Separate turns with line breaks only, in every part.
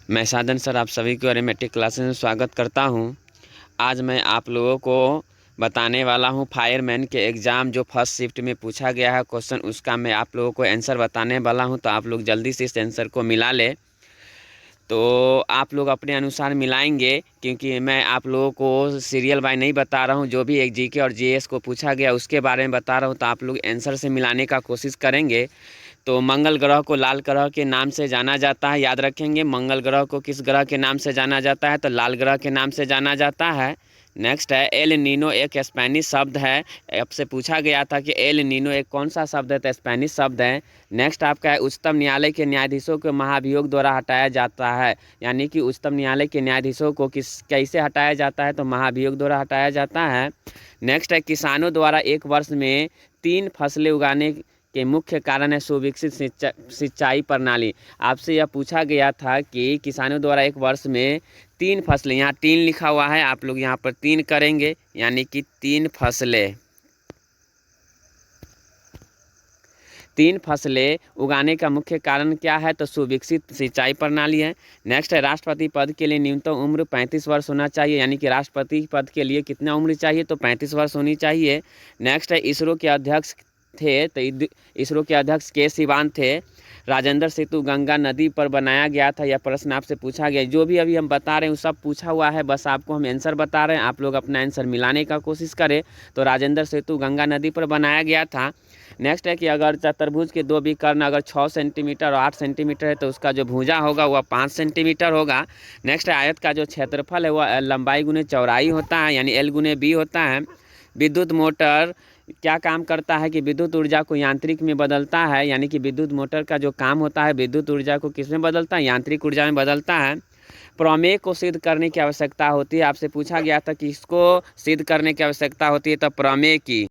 मैं साधन सर आप सभी को अरिथमेटिक क्लासेस में स्वागत करता हूं। आज मैं आप लोगों को बताने वाला हूं फायरमैन के एग्ज़ाम जो फर्स्ट शिफ्ट में पूछा गया है क्वेश्चन, उसका मैं आप लोगों को आंसर बताने वाला हूं। तो आप लोग जल्दी से इस आंसर को मिला ले। तो आप लोग अपने अनुसार मिलाएंगे, क्योंकि मैं आप लोगों को सीरियल बाय नहीं बता रहा हूं। जो भी एक जीके और जीएस को पूछा गया उसके बारे में बता रहा हूं, तो आप लोग आंसर से मिलाने का कोशिश करेंगे। तो मंगल ग्रह को लाल ग्रह के नाम से जाना जाता है, याद रखेंगे। मंगल ग्रह को किस ग्रह के नाम से जाना जाता है? तो लाल ग्रह के नाम से जाना जाता है। नेक्स्ट है एल नीनो, एक स्पेनिश शब्द है। आपसे पूछा गया था कि एल नीनो एक कौन सा शब्द है? तो स्पेनिश शब्द है। नेक्स्ट आपका है उच्चतम न्यायालय के न्यायाधीशों को महाभियोग द्वारा हटाया जाता है, यानी कि उच्चतम न्यायालय के न्यायाधीशों को कैसे हटाया जाता है? तो महाभियोग द्वारा हटाया जाता है। नेक्स्ट है किसानों द्वारा एक वर्ष में 3 फसलें उगाने के मुख्य कारण है सुविकसित सिंचाई प्रणाली। आपसे यह पूछा गया था कि किसानों द्वारा एक वर्ष में 3 फसलें, यहाँ 3 लिखा हुआ है, आप लोग यहाँ पर 3 करेंगे, यानी कि 3 फसलें, 3 फसलें उगाने का मुख्य कारण क्या है? तो सुविकसित सिंचाई प्रणाली है। नेक्स्ट है राष्ट्रपति पद के लिए न्यूनतम उम्र 35 वर्ष होना चाहिए, यानी कि राष्ट्रपति पद के लिए कितना उम्र चाहिए? तो 35 वर्ष होनी चाहिए। नेक्स्ट है इसरो के अध्यक्ष थे, तो इसरो के अध्यक्ष के सिवान थे। राजेंद्र सेतु गंगा नदी पर बनाया गया था, यह प्रश्न आपसे पूछा गया। जो भी अभी हम बता रहे हैं वो सब पूछा हुआ है, बस आपको हम आंसर बता रहे हैं, आप लोग अपना आंसर मिलाने का कोशिश करें। तो राजेंद्र सेतु गंगा नदी पर बनाया गया था। नेक्स्ट है कि अगर चतुर्भुज के 2 विकर्ण अगर 6 सेंटीमीटर और 8 सेंटीमीटर है, तो उसका जो भुजा होगा वह 5 सेंटीमीटर होगा। नेक्स्ट है आयत का जो क्षेत्रफल है वह लंबाई गुने चौड़ाई होता है, यानी L गुने B होता है। विद्युत मोटर क्या काम करता है? कि विद्युत ऊर्जा को यांत्रिक में बदलता है, यानी कि विद्युत मोटर का जो काम होता है विद्युत ऊर्जा को किस में बदलता है? यांत्रिक ऊर्जा में बदलता है। प्रमेय को सिद्ध करने की आवश्यकता होती है। आपसे पूछा गया था कि इसको सिद्ध करने की आवश्यकता होती है, तो प्रमेय की,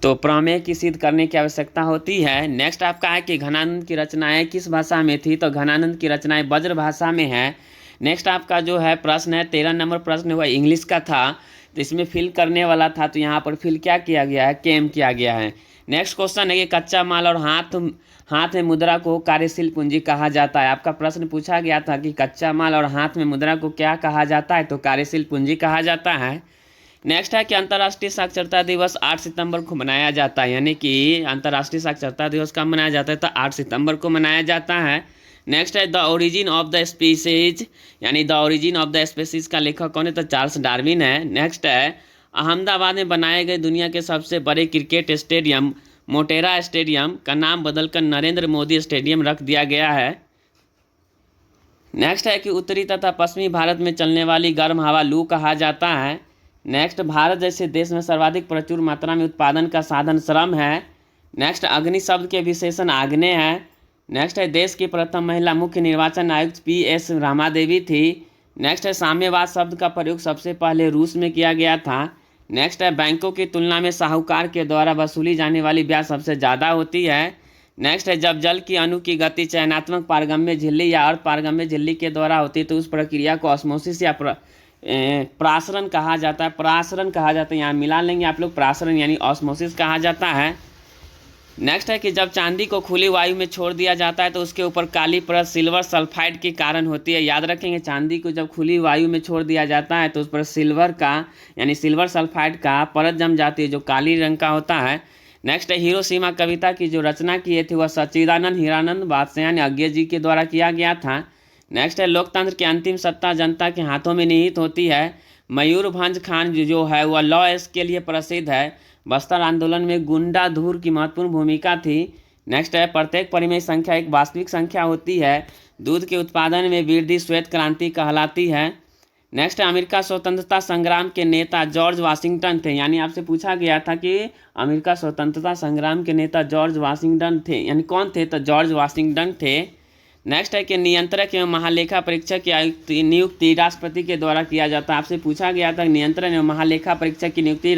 तो प्रमेय की सिद्ध करने की आवश्यकता होती है। नेक्स्ट आपका है कि घनानंद की रचनाएं किस भाषा में थी? तो घनानंद की रचनाएं ब्रज भाषा में है। नेक्स्ट आपका जो है प्रश्न है 13 नंबर प्रश्न हुआ इंग्लिश का था, तो इसमें फिल करने वाला था, तो यहाँ पर फिल क्या किया गया है? केम किया गया है। नेक्स्ट क्वेश्चन है कि कच्चा माल और हाथ में मुद्रा को कार्यशील पूंजी कहा जाता है। आपका प्रश्न पूछा गया था कि कच्चा माल और हाथ में मुद्रा को क्या कहा जाता है? तो कार्यशील पूंजी कहा जाता है। नेक्स्ट है कि अंतर्राष्ट्रीय साक्षरता दिवस 8 सितंबर को मनाया जाता है, यानी कि अंतर्राष्ट्रीय साक्षरता दिवस कब मनाया जाता है? तो 8 सितंबर को मनाया जाता है। नेक्स्ट है the origin of the species, यानी the origin of the species का लेखक कौन है? तो चार्ल्स डार्विन है। नेक्स्ट है अहमदाबाद में बनाए गए दुनिया के सबसे बड़े क्रिकेट स्टेडियम मोटेरा स्टेडियम का नाम बदलकर नरेंद्र मोदी स्टेडियम रख दिया गया है। नेक्स्ट है कि उत्तरी तथा पश्चिमी भारत में चलने वाली गर्म हवा लू कहा जाता है। नेक्स्ट भारत जैसे देश में सर्वाधिक प्रचुर मात्रा में उत्पादन का साधन श्रम है। नेक्स्ट अग्नि शब्द के विशेषण आग्नेय है। नेक्स्ट है देश की प्रथम महिला मुख्य निर्वाचन आयुक्त PS रामादेवी थी। नेक्स्ट है साम्यवाद शब्द का प्रयोग सबसे पहले रूस में किया गया था। नेक्स्ट है बैंकों की तुलना में साहूकार के द्वारा वसूली जाने वाली ब्याज सबसे ज़्यादा होती है। नेक्स्ट है जब जल की अणु की गति चयनात्मक पारगम्य झिल्ली या अर्ध पारगम्य झिल्ली के द्वारा होती है, तो उस प्रक्रिया को ऑस्मोसिस या प्रासरण कहा जाता है। प्रासरण कहा जाता है, यहाँ मिला लेंगे आप लोग, प्रासरण यानी ऑस्मोसिस कहा जाता है। नेक्स्ट है कि जब चांदी को खुली वायु में छोड़ दिया जाता है, तो उसके ऊपर काली परत सिल्वर सल्फाइड के कारण होती है। याद रखेंगे, चांदी को जब खुली वायु में छोड़ दिया जाता है तो उस पर सिल्वर का यानी सिल्वर सल्फाइड का परत जम जाती है, जो काली रंग का होता है। नेक्स्ट है हिरोशिमा कविता की जो रचना किए थे वह सच्चिदानंद हीरानंद बादशाह यानी अज्ञे जी के द्वारा किया गया था। नेक्स्ट है लोकतंत्र की अंतिम सत्ता जनता के हाथों में निहित होती है। मयूरभंज खान जो है वह लॉ के लिए प्रसिद्ध है। बस्तर आंदोलन में गुंडाधुर की महत्वपूर्ण भूमिका थी। नेक्स्ट है प्रत्येक परिमेय संख्या एक वास्तविक संख्या होती है। दूध के उत्पादन में वृद्धि श्वेत क्रांति कहलाती है। नेक्स्ट है अमेरिका स्वतंत्रता संग्राम के नेता जॉर्ज वाशिंगटन थे, यानी आपसे पूछा गया था कि अमेरिका स्वतंत्रता संग्राम के नेता जॉर्ज वाशिंगटन थे, यानी कौन थे? तो जॉर्ज वाशिंगटन थे। नेक्स्ट है कि नियंत्रक एवं महालेखा परीक्षक की नियुक्ति राष्ट्रपति के द्वारा किया जाता है। आपसे पूछा गया था नियंत्रण एवं महालेखा परीक्षक की नियुक्ति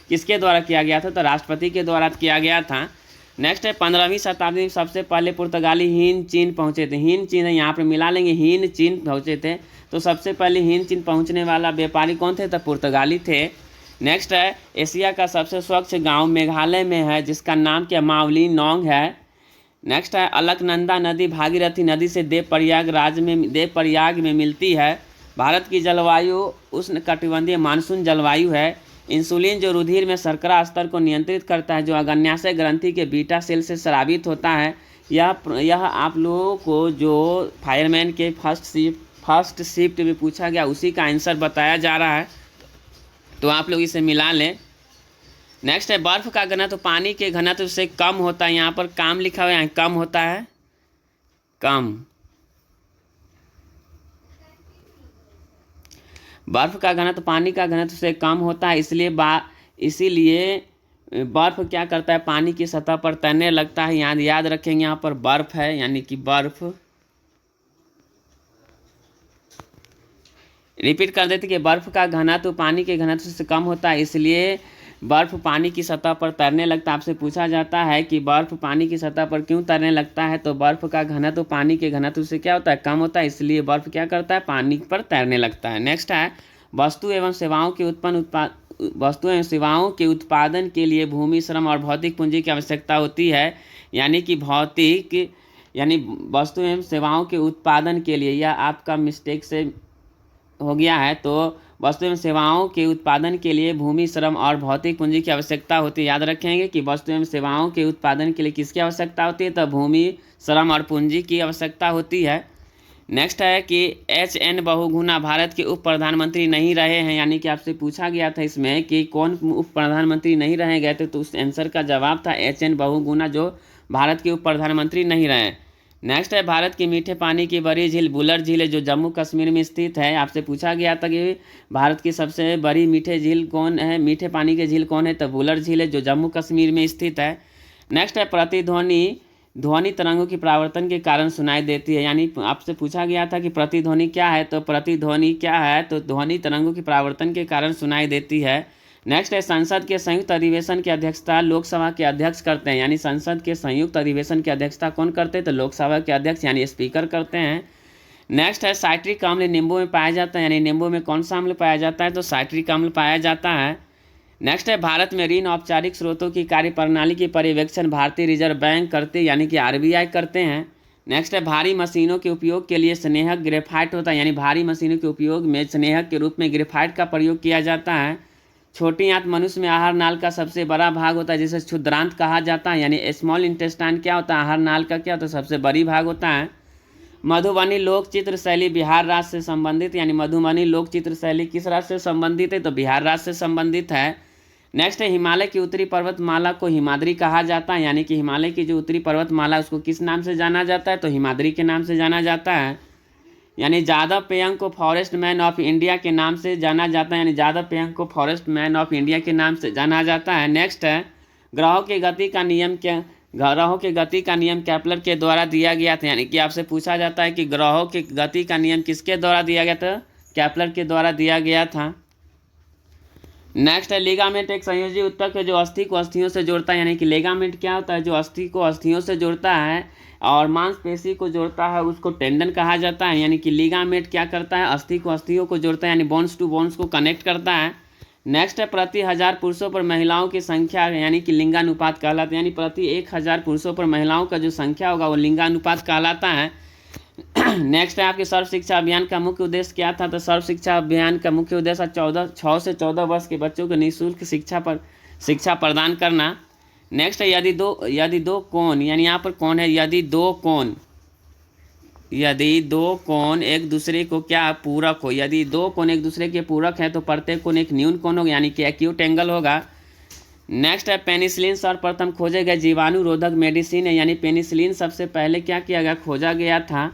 किसके द्वारा किया गया था? तो राष्ट्रपति के द्वारा किया गया था। नेक्स्ट है 15वीं शताब्दी में सबसे पहले पुर्तगाली हीन चीन पहुंचे थे। हीन चीन है, यहाँ पर मिला लेंगे, हीन चीन पहुंचे थे। तो सबसे पहले हीन चीन पहुंचने वाला व्यापारी कौन थे? तो पुर्तगाली थे। नेक्स्ट है एशिया का सबसे स्वच्छ गांव मेघालय में है, जिसका नाम क्या मावली नोंग है। नेक्स्ट है अलकनंदा नदी भागीरथी नदी से देवप्रयाग में मिलती है। भारत की जलवायु उष्णकटिबंधीय मानसून जलवायु है। इंसुलिन जो रुधिर में शर्करा स्तर को नियंत्रित करता है, जो अग्न्याशय ग्रंथि के बीटा सेल से स्रावित होता है। यह आप लोगों को जो फायरमैन के फर्स्ट शिफ्ट में पूछा गया उसी का आंसर बताया जा रहा है, तो आप लोग इसे मिला लें। नेक्स्ट है बर्फ का घनत्व पानी के घनत्व से कम होता है। यहाँ पर काम लिखा हुआ है, कम होता है, कम। बर्फ का घनत्व पानी का घनत्व से कम होता है, इसीलिए बर्फ क्या करता है, पानी की सतह पर तैरने लगता है। याद रखेंगे, यहाँ पर बर्फ है यानी कि बर्फ। रिपीट कर देते कि बर्फ का घनत्व पानी के घनत्व से कम होता है, इसलिए बर्फ पानी की सतह पर तैरने लगता है। आपसे पूछा जाता है कि बर्फ पानी की सतह पर क्यों तैरने लगता है, तो बर्फ का घनत्व पानी के घनत्व से क्या होता है, कम होता है, इसलिए बर्फ क्या करता है, पानी पर तैरने लगता है। नेक्स्ट है वस्तु एवं सेवाओं के उत्पादन के लिए भूमि, श्रम और भौतिक पूंजी की आवश्यकता होती है। यानी कि वस्तु एवं सेवाओं के उत्पादन के लिए, यह आपका मिस्टेक से हो गया है, तो वस्तु एवं सेवाओं के उत्पादन के लिए भूमि, श्रम और भौतिक पूंजी की आवश्यकता होती है। याद रखेंगे कि वस्तु एवं सेवाओं के उत्पादन के लिए किसकी आवश्यकता होती है, तो भूमि, श्रम और पूंजी की आवश्यकता होती है। नेक्स्ट है कि HN बहुगुणा भारत के उप प्रधानमंत्री नहीं रहे हैं। यानी कि आपसे पूछा गया था इसमें कि कौन उप प्रधानमंत्री नहीं रहे गए थे, तो उस आंसर का जवाब था HN बहुगुणा, जो भारत के उप प्रधानमंत्री नहीं रहे। नेक्स्ट है भारत की मीठे पानी की बड़ी झील बुलर झील है, जो जम्मू कश्मीर में स्थित है। आपसे पूछा गया था कि भारत की सबसे बड़ी मीठे झील कौन है, मीठे पानी की झील कौन है, तो बुलर झील है, जो जम्मू कश्मीर में स्थित है। नेक्स्ट है प्रतिध्वनि ध्वनि तरंगों की परावर्तन के कारण सुनाई देती है। यानी आपसे पूछा गया था कि प्रतिध्वनि क्या है, तो प्रतिध्वनि क्या है, तो ध्वनि तरंगों की परावर्तन के कारण सुनाई देती है। नेक्स्ट है संसद के संयुक्त अधिवेशन की अध्यक्षता लोकसभा के अध्यक्ष करते हैं। यानी संसद के संयुक्त अधिवेशन की अध्यक्षता कौन करते हैं, तो लोकसभा के अध्यक्ष यानी स्पीकर करते हैं। नेक्स्ट है साइट्रिक अम्ल नींबू में पाया जाता है। यानी नींबू में कौन सा अम्ल पाया जाता है, तो साइट्रिक अम्ल पाया जाता है। नेक्स्ट है भारत में ऋण औपचारिक स्रोतों की कार्यप्रणाली की पर्यवेक्षण भारतीय रिजर्व बैंक करते यानी कि RBI करते हैं। नेक्स्ट है भारी मशीनों के उपयोग के लिए स्नेहक ग्रेफाइट होता है। यानी भारी मशीनों के उपयोग में स्नेहक के रूप में ग्रेफाइट का प्रयोग किया जाता है। छोटी आंत मनुष्य में आहार नाल का सबसे बड़ा भाग होता है, जिसे क्षुद्रांत कहा जाता है। यानी स्मॉल इंटेस्टाइन क्या होता है, आहार नाल का क्या होता है, सबसे बड़ी भाग होता है। मधुबनी लोक चित्र शैली बिहार राज्य से संबंधित। यानी मधुबनी लोक चित्र शैली किस राज्य से संबंधित है, तो बिहार राज्य से संबंधित है। नेक्स्ट है हिमालय की उत्तरी पर्वतमाला को हिमाद्री कहा जाता है। यानी कि हिमालय की जो उत्तरी पर्वतमाला उसको किस नाम से जाना जाता है, तो हिमाद्री के नाम से जाना जाता है। यानी जादव पेयंग को फॉरेस्ट मैन ऑफ इंडिया के नाम से जाना जाता है। यानी जादव पेयंग को फॉरेस्ट मैन ऑफ इंडिया के नाम से जाना जाता है। नेक्स्ट है ग्रहों की गति का नियम केपलर के द्वारा दिया गया था। यानी कि आपसे पूछा जाता है कि ग्रहों की गति का नियम किसके द्वारा दिया गया था, केपलर के द्वारा दिया गया था। नेक्स्ट है लिगामेंट एक संयोजी ऊतक है जो अस्थि को अस्थियों से जोड़ता है। यानी कि लिगामेंट क्या होता है, जो अस्थि को अस्थियों से जोड़ता है और मांसपेशी को जोड़ता है, उसको टेंडन कहा जाता है। यानी कि लिगामेंट क्या करता है, अस्थि को अस्थियों को जोड़ता है, यानी बोन्स टू बोन्स को कनेक्ट करता है। नेक्स्ट है प्रति 1000 पुरुषों पर महिलाओं की संख्या यानी कि लिंगानुपात कहलाता है। यानी प्रति 1000 पुरुषों पर महिलाओं का जो संख्या होगा वो लिंगानुपात कहलाता है। नेक्स्ट है आपके सर्व शिक्षा अभियान का मुख्य उद्देश्य क्या था, तो सर्व शिक्षा अभियान का मुख्य उद्देश्य 6 से 14 वर्ष के बच्चों को निःशुल्क शिक्षा प्रदान करना। नेक्स्ट है यदि दो कोण, यानी यहाँ पर कौन है, यदि दो कोण एक दूसरे को क्या पूरक हो, यदि दो कोण एक दूसरे के पूरक हैं तो प्रत्येक कोण एक न्यून कोण होगा, यानी कि एक्यूट एंगल होगा। नेक्स्ट है पेनिसिलिन सर्वप्रथम खोजे गए जीवाणुरोधक मेडिसिन है। यानी पेनिसिलिन सबसे पहले क्या किया गया, खोजा गया था।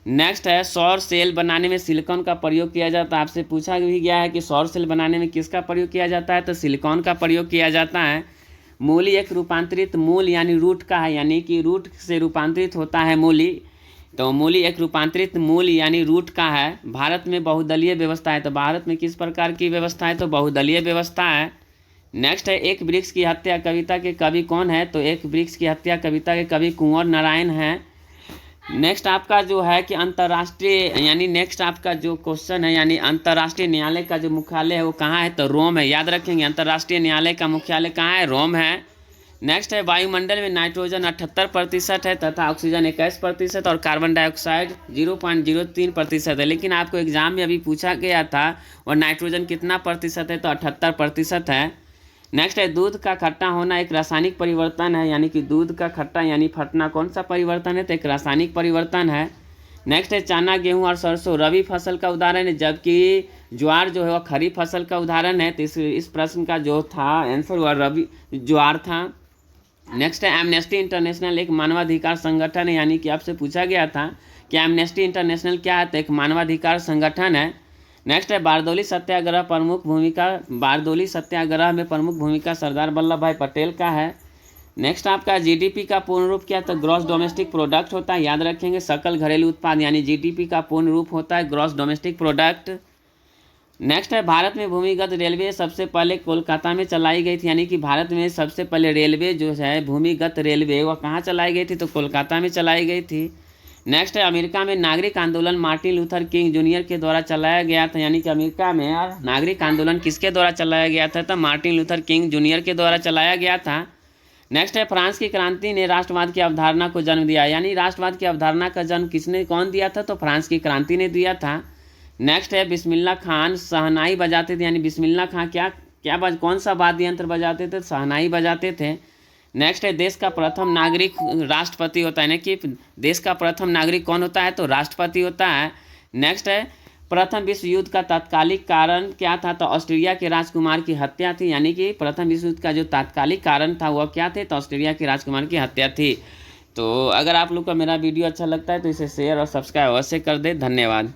नेक्स्ट है सौर सेल बनाने में सिलिकॉन का प्रयोग किया जाता है। आपसे पूछा भी गया है कि सौर सेल बनाने में किसका प्रयोग किया जाता है, तो सिलिकॉन का प्रयोग किया जाता है। मूली एक रूपांतरित मूल यानी रूट का है। यानी कि रूट से रूपांतरित होता है मूली, तो मूली एक रूपांतरित मूल यानी रूट का है। भारत में बहुदलीय व्यवस्था है, तो भारत में किस प्रकार की व्यवस्था है, तो बहुदलीय व्यवस्था है। नेक्स्ट है एक वृक्ष की हत्या कविता के कवि कौन है, तो एक वृक्ष की हत्या कविता के कवि कुंवर नारायण है। नेक्स्ट आपका जो है कि अंतर्राष्ट्रीय यानी नेक्स्ट आपका जो क्वेश्चन है यानी अंतर्राष्ट्रीय न्यायालय का जो मुख्यालय है वो कहाँ है, तो रोम है। याद रखेंगे अंतर्राष्ट्रीय न्यायालय का मुख्यालय कहाँ है, रोम है। नेक्स्ट है वायुमंडल में नाइट्रोजन 78% है तथा ऑक्सीजन 21% और कार्बन डाइऑक्साइड 0.03% है। लेकिन आपको एग्जाम में अभी पूछा गया था और नाइट्रोजन कितना प्रतिशत है, तो 78% है। नेक्स्ट है दूध का खट्टा होना एक रासायनिक परिवर्तन है, यानी कि दूध का खट्टा यानी फटना कौन सा परिवर्तन है, तो एक रासायनिक परिवर्तन है। नेक्स्ट है चना, गेहूं और सरसों रबी फसल का उदाहरण है, जबकि ज्वार जो है वह खरीफ फसल का उदाहरण है। तो इस प्रश्न का जो था आंसर वह रबी ज्वार था। नेक्स्ट है एमनेस्टी इंटरनेशनल एक मानवाधिकार संगठन है, यानी कि आपसे पूछा गया था कि एमनेस्टी इंटरनेशनल क्या है, तो एक मानवाधिकार संगठन है। नेक्स्ट है बारदौली सत्याग्रह में प्रमुख भूमिका सरदार वल्लभ भाई पटेल का है। नेक्स्ट आपका जीडीपी का पूर्ण रूप क्या है, तो ग्रॉस डोमेस्टिक प्रोडक्ट होता है, याद रखेंगे सकल घरेलू उत्पाद, यानी जीडीपी का पूर्ण रूप होता है ग्रॉस डोमेस्टिक प्रोडक्ट। नेक्स्ट है भारत में भूमिगत रेलवे सबसे पहले कोलकाता में चलाई गई थी, यानी कि भारत में सबसे पहले रेलवे जो है भूमिगत रेलवे वह कहाँ चलाई गई थी, तो कोलकाता में चलाई गई थी। नेक्स्ट है अमेरिका में नागरिक आंदोलन मार्टिन लूथर किंग जूनियर के द्वारा चलाया गया था, यानी कि अमेरिका में नागरिक आंदोलन किसके द्वारा चलाया गया था, तो मार्टिन लूथर किंग जूनियर के द्वारा चलाया गया था। नेक्स्ट है फ्रांस की क्रांति ने राष्ट्रवाद की अवधारणा को जन्म दिया, यानी राष्ट्रवाद की अवधारणा का जन्म कौन दिया था, तो फ्रांस की क्रांति ने दिया था। नेक्स्ट है बिस्मिल्लाह खान शहनाई बजाते थे, यानी बिस्मिल्लाह खान कौन सा वाद्य यंत्र बजाते थे, शहनाई बजाते थे। नेक्स्ट है देश का प्रथम नागरिक राष्ट्रपति होता है, ना कि देश का प्रथम नागरिक कौन होता है, तो राष्ट्रपति होता है। नेक्स्ट है प्रथम विश्व युद्ध का तात्कालिक कारण क्या था, तो ऑस्ट्रेलिया के राजकुमार की हत्या थी, यानी कि प्रथम विश्व युद्ध का जो तात्कालिक कारण था वह क्या थे, तो ऑस्ट्रेलिया के राजकुमार की हत्या थी। तो अगर आप लोग को मेरा वीडियो अच्छा लगता है तो इसे शेयर और सब्सक्राइब अवश्य कर दे। धन्यवाद।